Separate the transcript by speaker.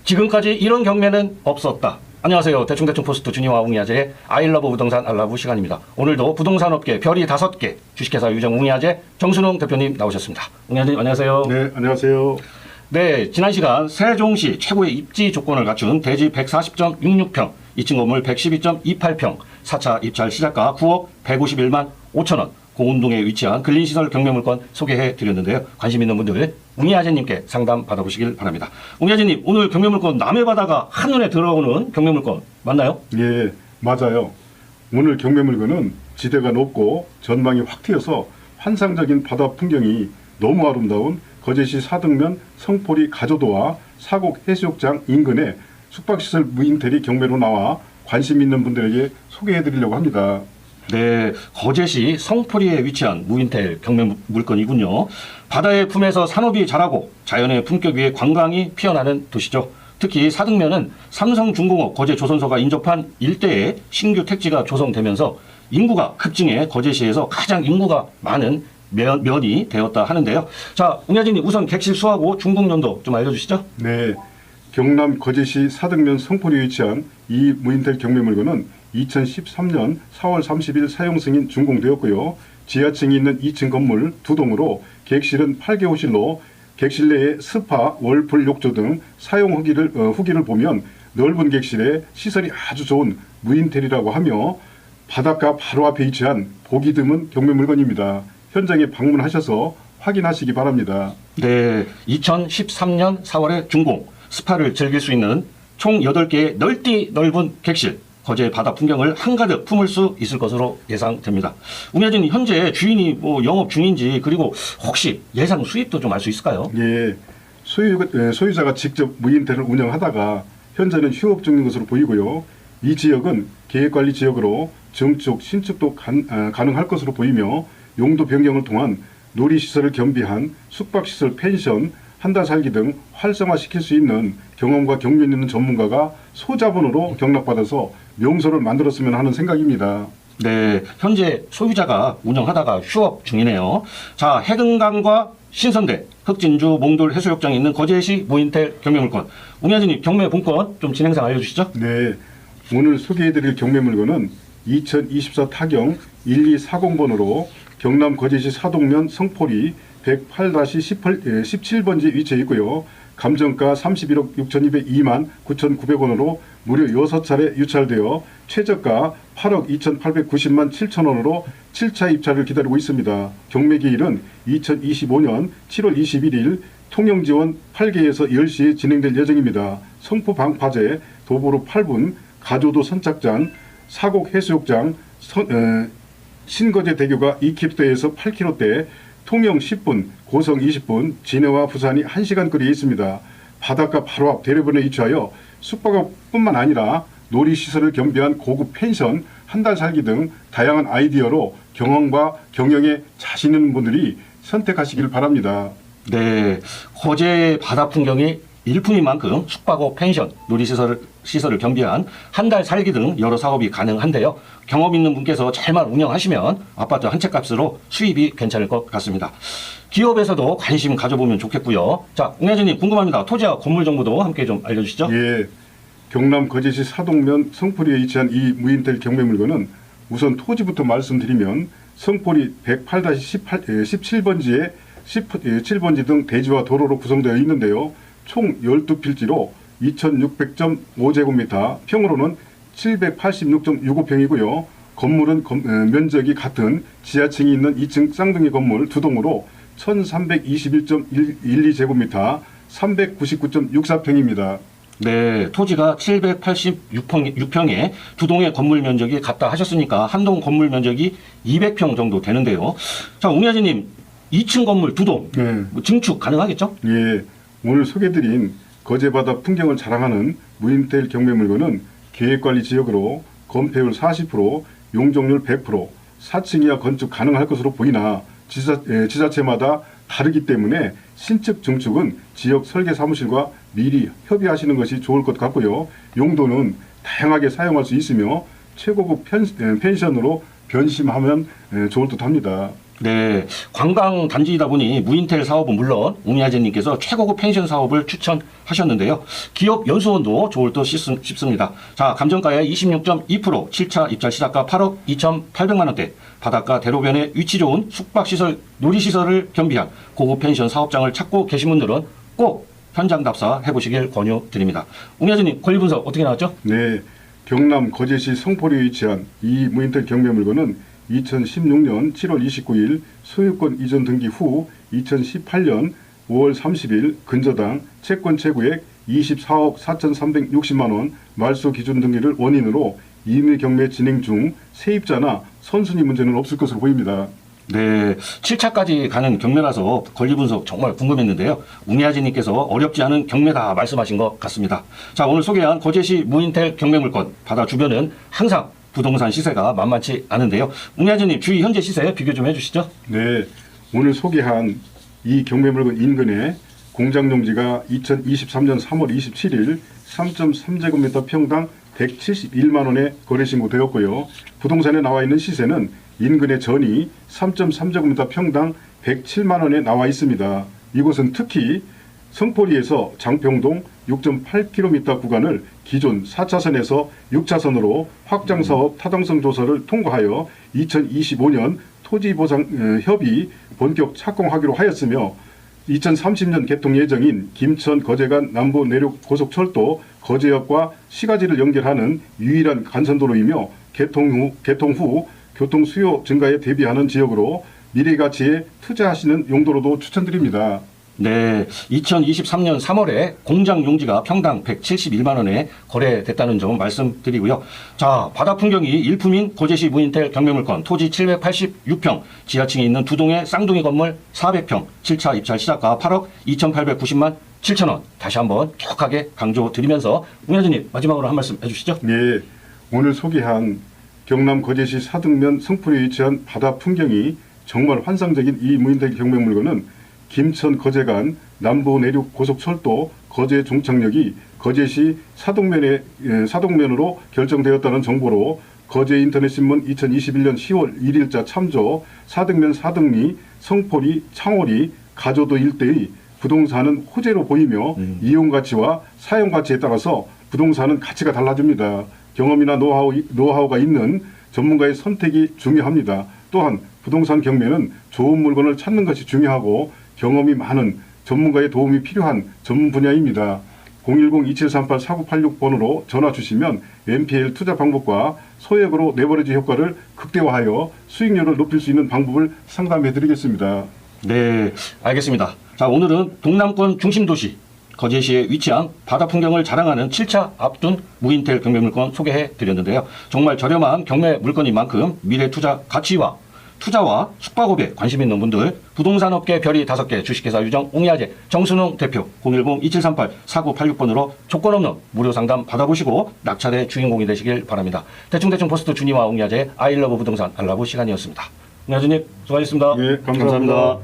Speaker 1: 지금까지 이런 경매는 없었다. 안녕하세요. 대충대충 포스트 주니와 웅이아재의 아이러브 부동산 알라브 시간입니다. 오늘도 부동산업계 별이 5개 주식회사 유정 웅이아재 정순웅 대표님 나오셨습니다. 웅이아재님 안녕하세요.
Speaker 2: 네, 안녕하세요.
Speaker 1: 네, 지난 시간 세종시 최고의 입지 조건을 갖춘 대지 140.66평, 2층 건물 112.28평, 4차 입찰 시작가 9억 151만 5천 원, 고운동에 위치한 근린시설 경매물건 소개해 드렸는데요. 관심 있는 분들 웅이아재님께 상담 받아보시길 바랍니다. 웅이아재님, 오늘 경매물건 남해바다가 한눈에 들어오는 경매물건 맞나요?
Speaker 2: 예, 맞아요. 오늘 경매물건은 지대가 높고 전망이 확 트여서 환상적인 바다 풍경이 너무 아름다운 거제시 사등면 성포리 가조도와 사곡 해수욕장 인근에 숙박시설 무인텔이 경매로 나와 관심 있는 분들에게 소개해 드리려고 합니다.
Speaker 1: 네, 거제시 성포리에 위치한 무인텔 경매 물건이군요. 바다의 품에서 산업이 자라고 자연의 품격 위에 관광이 피어나는 도시죠. 특히 사등면은 삼성중공업 거제조선소가 인접한 일대에 신규 택지가 조성되면서 인구가 급증해 거제시에서 가장 인구가 많은 면이 되었다 하는데요. 자, 웅야진님 우선 객실 수하고 준공연도 좀 알려주시죠.
Speaker 2: 네, 경남 거제시 사등면 성포리에 위치한 이 무인텔 경매물건은 2013년 4월 30일 사용 승인 준공되었고요. 지하층이 있는 2층 건물 2동으로 객실은 8개호실로 객실 내에 스파, 월풀, 욕조 등 사용 후기를 보면 넓은 객실에 시설이 아주 좋은 무인텔이라고 하며 바닷가 바로 앞에 위치한 보기 드문 경매물건입니다. 현장에 방문하셔서 확인하시기 바랍니다.
Speaker 1: 네, 2013년 4월에 준공, 스파를 즐길 수 있는 총 8개의 넓디 넓은 객실, 거제 바다 풍경을 한가득 품을 수 있을 것으로 예상됩니다. 웅야진 현재 주인이 영업 중인지 그리고 혹시 예상 수입도 좀 알 수 있을까요?
Speaker 2: 예, 소유자가 직접 무인텔을 운영하다가 현재는 휴업 중인 것으로 보이고요. 이 지역은 계획관리 지역으로 증축, 신축도 가능할 것으로 보이며 용도 변경을 통한 놀이시설을 겸비한 숙박시설, 펜션, 한 달 살기 등 활성화시킬 수 있는 경험과 경륜 있는 전문가가 소자본으로 경락받아서 명소를 만들었으면 하는 생각입니다.
Speaker 1: 네, 현재 소유자가 운영하다가 휴업 중이네요. 자, 해금강과 신선대, 흑진주, 몽돌 해수욕장이 있는 거제시 무인텔 경매물건. 웅야진님 경매 본건 좀 진행상 알려주시죠.
Speaker 2: 네, 오늘 소개해드릴 경매물건은 2024 타경 1240번으로 경남 거제시 사동면 성포리 108-17번지 위치해 있고요. 감정가 31억 6,202만 9,900원으로 무려 6차례 유찰되어 최저가 8억 2,890만 7천원으로 7차 입찰을 기다리고 있습니다. 경매기일은 2025년 7월 21일 통영지원 8개에서 10시에 진행될 예정입니다. 성포 방파제, 도보로 8분, 가조도 선착장, 사곡 해수욕장, 신거제 대교가 2km대에서 8km대, 통영 10분, 고성 20분, 진해와 부산이 1시간 거리에 있습니다. 바닷가 바로 앞 대로변에 위치하여 숙박업뿐만 아니라 놀이시설을 겸비한 고급 펜션, 한 달 살기 등 다양한 아이디어로 경험과 경영에 자신 있는 분들이 선택하시길 바랍니다.
Speaker 1: 네, 거제 바다 풍경이 일품인 만큼 숙박업, 펜션, 놀이시설을 겸비한 한 달 살기 등 여러 사업이 가능한데요. 경험 있는 분께서 잘만 운영하시면 아파트 한 채 값으로 수입이 괜찮을 것 같습니다. 기업에서도 관심 가져보면 좋겠고요. 자, 웅야진님 궁금합니다. 토지와 건물 정보도 함께 좀 알려주시죠.
Speaker 2: 예, 경남 거제시 사동면 성포리에 위치한 이 무인텔 경매물건은 우선 토지부터 말씀드리면 성포리 108-17번지에 17번지 등 대지와 도로로 구성되어 있는데요. 총 12필지로 2600.5제곱미터, 평으로는 786.65평이고요. 건물은 면적이 같은 지하층이 있는 2층 쌍둥이 건물 2동으로 1321.12제곱미터, 399.64평입니다.
Speaker 1: 네, 토지가 786평에 두 동의 건물 면적이 같다 하셨으니까 한 동 건물 면적이 200평 정도 되는데요. 자, 웅야진님 2층 건물 2동
Speaker 2: 네.
Speaker 1: 증축 가능하겠죠?
Speaker 2: 예, 오늘 소개드린 거제바다 풍경을 자랑하는 무인텔 경매물건은 계획관리 지역으로 건폐율 40%, 용적률 100%, 4층 이하 건축 가능할 것으로 보이나 지자체마다 다르기 때문에 신축 증축은 지역 설계사무실과 미리 협의하시는 것이 좋을 것 같고요. 용도는 다양하게 사용할 수 있으며 최고급 펜션으로 변심하면 좋을 듯합니다.
Speaker 1: 네, 관광 단지이다 보니 무인텔 사업은 물론 웅야제님께서 최고급 펜션 사업을 추천하셨는데요. 기업 연수원도 좋을 듯 싶습니다. 자, 감정가의 26.2%, 7차 입찰 시작가 8억 2,800만 원대, 바닷가 대로변에 위치 좋은 숙박시설, 놀이시설을 겸비한 고급 펜션 사업장을 찾고 계신 분들은 꼭 현장 답사 해보시길 권유드립니다. 웅야제님, 권리 분석 어떻게 나왔죠?
Speaker 2: 네, 경남 거제시 성포리에 위치한 이 무인텔 경매 물건은 2016년 7월 29일 소유권 이전 등기 후 2018년 5월 30일 근저당 채권 채구액 24억 4,360만 원 말소 기준 등기를 원인으로 임의 경매 진행 중 세입자나 선순위 문제는 없을 것으로 보입니다.
Speaker 1: 네, 7차까지 가는 경매라서 권리 분석 정말 궁금했는데요. 웅야진님께서 어렵지 않은 경매다 말씀하신 것 같습니다. 자, 오늘 소개한 거제시 무인텔 경매 물건, 바다 주변은 항상 부동산 시세가 만만치 않은데요. 웅야진님, 주위 현재 시세 비교 좀 해주시죠.
Speaker 2: 네, 오늘 소개한 이 경매 물건 인근에 공장 용지가 2023년 3월 27일 3.3제곱미터 평당 171만 원에 거래 신고되었고요. 부동산에 나와 있는 시세는 인근의 전이 3.3제곱미터 평당 107만 원에 나와 있습니다. 이곳은 특히 성포리에서 장평동 6.8km 구간을 기존 4차선에서 6차선으로 확장사업 타당성 조사를 통과하여 2025년 토지보상 협의 본격 착공하기로 하였으며 2030년 개통 예정인 김천 거제간 남부 내륙 고속철도 거제역과 시가지를 연결하는 유일한 간선도로이며 개통 후 교통 수요 증가에 대비하는 지역으로 미래 가치에 투자하시는 용도로도 추천드립니다.
Speaker 1: 네, 2023년 3월에 공장 용지가 평당 171만 원에 거래됐다는 점 말씀드리고요. 자, 바다 풍경이 일품인 거제시 무인텔 경매물건 토지 786평, 지하층에 있는 두 동의 쌍둥이 건물 400평, 7차 입찰 시작가 8억 2,890만 7천 원. 다시 한번 격하게 강조드리면서 웅야진님 마지막으로 한 말씀 해주시죠.
Speaker 2: 네, 오늘 소개한 경남 거제시 사등면 성포리에 위치한 바다 풍경이 정말 환상적인 이 무인텔 경매 물건은 김천 거제간 남부 내륙 고속철도 거제 종착역이 거제시 사동면으로 결정되었다는 정보로 거제 인터넷신문 2021년 10월 1일자 참조 사등면 사등리 성포리 창월이 가조도 일대의 부동산은 호재로 보이며 이용 가치와 사용 가치에 따라서 부동산은 가치가 달라집니다. 경험이나 노하우가 있는 전문가의 선택이 중요합니다. 또한 부동산 경매는 좋은 물건을 찾는 것이 중요하고 경험이 많은 전문가의 도움이 필요한 전문 분야입니다. 010-2738-4986번으로 전화 주시면 NPL 투자 방법과 소액으로 레버리지 효과를 극대화하여 수익률을 높일 수 있는 방법을 상담해 드리겠습니다.
Speaker 1: 네, 알겠습니다. 자, 오늘은 동남권 중심도시 거제시에 위치한 바다 풍경을 자랑하는 7차 앞둔 무인텔 경매 물건 소개해 드렸는데요. 정말 저렴한 경매 물건인 만큼 미래 투자 가치와 투자와 숙박업에 관심 있는 분들, 부동산업계 별이 5개 주식회사 유정 웅야제 정순웅 대표 010-2738-4986번으로 조건 없는 무료 상담 받아보시고 낙찰의 주인공이 되시길 바랍니다. 대충대충 포스트 주니와 웅야제 아이러브 부동산 알라브 시간이었습니다. 웅야제님 수고하셨습니다.
Speaker 2: 예, 감사합니다.